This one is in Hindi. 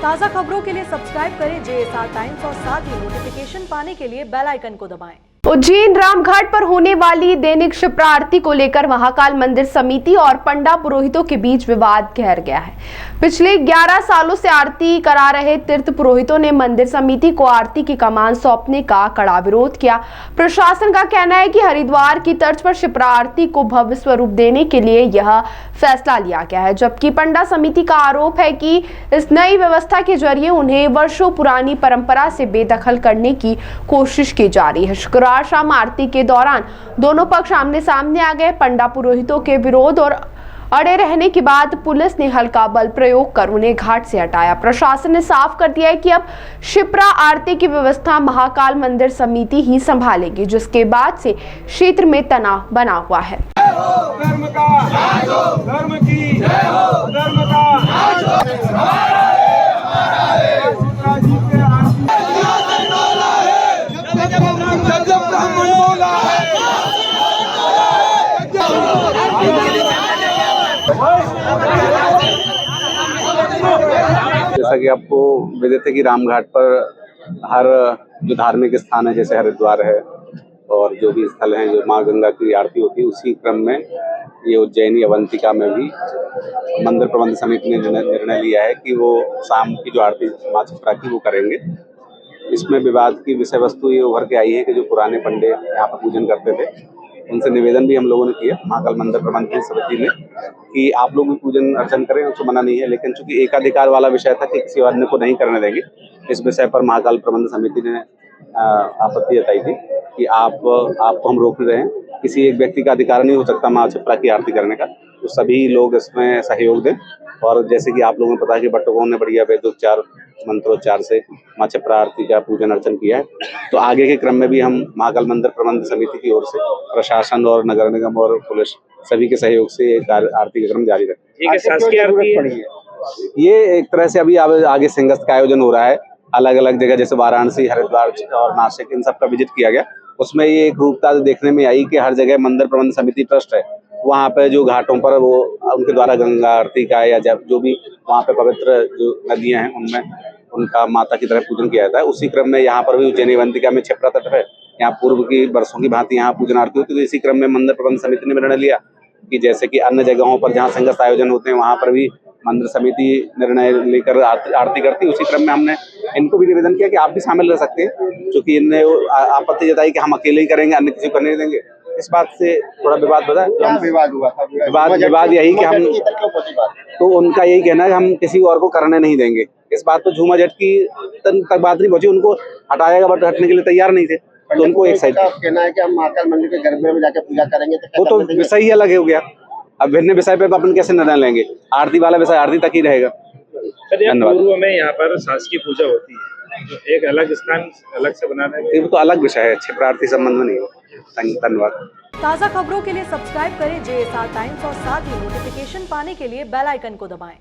ताज़ा खबरों के लिए सब्सक्राइब करें JSR टाइम्स और साथ ही नोटिफिकेशन पाने के लिए बेल आइकन को दबाएं। उज्जैन रामघाट पर होने वाली दैनिक शिप्रा आरती को लेकर महाकाल मंदिर समिति और पंडा पुरोहितों के बीच विवाद गहर गया है। पिछले 11 सालों से आरती करा रहे तीर्थ पुरोहितों ने मंदिर समिति को आरती की कमान सौंपने का कड़ा विरोध किया। प्रशासन का कहना है कि हरिद्वार की तर्ज पर शिप्रा आरती को भव्य स्वरूप देने के लिए यह फैसला लिया गया है, जबकि पंडा समिति का आरोप है कि इस नई व्यवस्था के जरिए उन्हें वर्षों पुरानी परंपरा से बेदखल करने की कोशिश की जा रही है। शुक्रवार शाम आरती के दौरान दोनों पक्ष आमने सामने आ गए। पंडा पुरोहितों के विरोध और अड़े रहने के बाद पुलिस ने हल्का बल प्रयोग कर उन्हें घाट से हटाया। प्रशासन ने साफ कर दिया है कि अब शिप्रा आरती की व्यवस्था महाकाल मंदिर समिति ही संभालेगी, जिसके बाद से क्षेत्र में तनाव बना हुआ है। धर्म का धर्म की धर्म का जैसा कि आपको विदित है कि रामघाट पर हर जो धार्मिक स्थान है, जैसे हरिद्वार है और जो भी स्थल हैं जो माँ गंगा की आरती होती है, उसी क्रम में ये उज्जैनी अवंतिका में भी मंदिर प्रबंध समिति ने निर्णय लिया है कि वो शाम की जो आरती माँ शिप्रा की वो करेंगे। इसमें विवाद की विषय वस्तु ये उभर के आई है कि जो पुराने पंडे यहाँ पर पूजन करते थे, उनसे निवेदन भी हम लोगों ने किया महाकाल मंदिर प्रबंध समिति ने कि आप लोग भी पूजन अर्चन करें, उसको मना नहीं है, लेकिन चूंकि एकाधिकार वाला विषय था कि किसी अन्य को नहीं करने देंगे, इस विषय पर महाकाल प्रबंध समिति ने आपत्ति जताई थी कि आपको हम रोक रहे हैं। किसी एक व्यक्ति का अधिकार नहीं हो सकता माँ शिप्रा की आरती करने का, तो सभी लोग इसमें सहयोग दें। और जैसे कि आप लोगों को पता है कि बट्टकों ने बढ़िया वेदोच्चार मंत्रोच्चार से माँ शिप्रा आरती का पूजन अर्चन किया है, तो आगे के क्रम में भी हम महाकाल मंदिर प्रबंध समिति की ओर से प्रशासन और नगर निगम और पुलिस सभी के सहयोग से आरती का क्रम जारी रखें। ये एक तरह से अभी आगे सिंहस्थ का आयोजन हो रहा है, अलग अलग जगह जैसे वाराणसी, हरिद्वार और नासिक, इन सब का विजिट किया गया। उसमें ये एक रूपता देखने में आई कि हर जगह मंदिर प्रबंध समिति ट्रस्ट है, वहाँ पे जो घाटों पर वो उनके द्वारा गंगा आरती का या जो भी वहाँ पे पवित्र जो नदियां हैं उनमें उनका माता की तरह पूजन किया जाता है। उसी क्रम में यहाँ पर भी उज्जैनी अवंतिका में शिप्रा तट है, यहाँ पूर्व की वर्षों की भांति यहाँ पूजन आरती होती है। तो इसी क्रम में मंदिर प्रबंध समिति ने निर्णय लिया कि जैसे कि अन्य जगहों पर जहाँ सिंहस्थ आयोजन होते हैं वहाँ पर भी मंदिर समिति निर्णय लेकर आरती करती है। उसी क्रम में हमने इनको भी निवेदन किया कि आप भी शामिल रह सकते हैं, क्योंकि इनने आपत्ति जताई कि हम अकेले ही करेंगे, अन्य किसी को करने नहीं देंगे। इस बात से थोड़ा विवाद बना। विवाद हुआ था? विवाद यही कि हम, तो उनका यही कहना है कि हम किसी और को करने नहीं देंगे। इस बात पर झूमाझट की तक बात नहीं पहुंची, उनको हटाएगा बट हटने के लिए तैयार नहीं थे, तो उनको एक साइड कहना है कि हम महाकाल मंदिर के गर्भ में जाकर पूजा करेंगे, वो तो विषय ही अलग हो गया। अब भिन्न विषय पे अपन कैसे निर्णय लेंगे? आरती वाला विषय आरती तक ही रहेगा। पूर्व में यहाँ पर शासकीय पूजा होती है, तो एक अलग स्थान अलग से बनाना है, तो अलग विषय है, शिप्रा आरती संबंध में नहीं है। धन्यवाद। ताज़ा खबरों के लिए सब्सक्राइब करें JSR टाइम्स और साथ ही नोटिफिकेशन पाने के लिए बेल आइकन को दबाएं।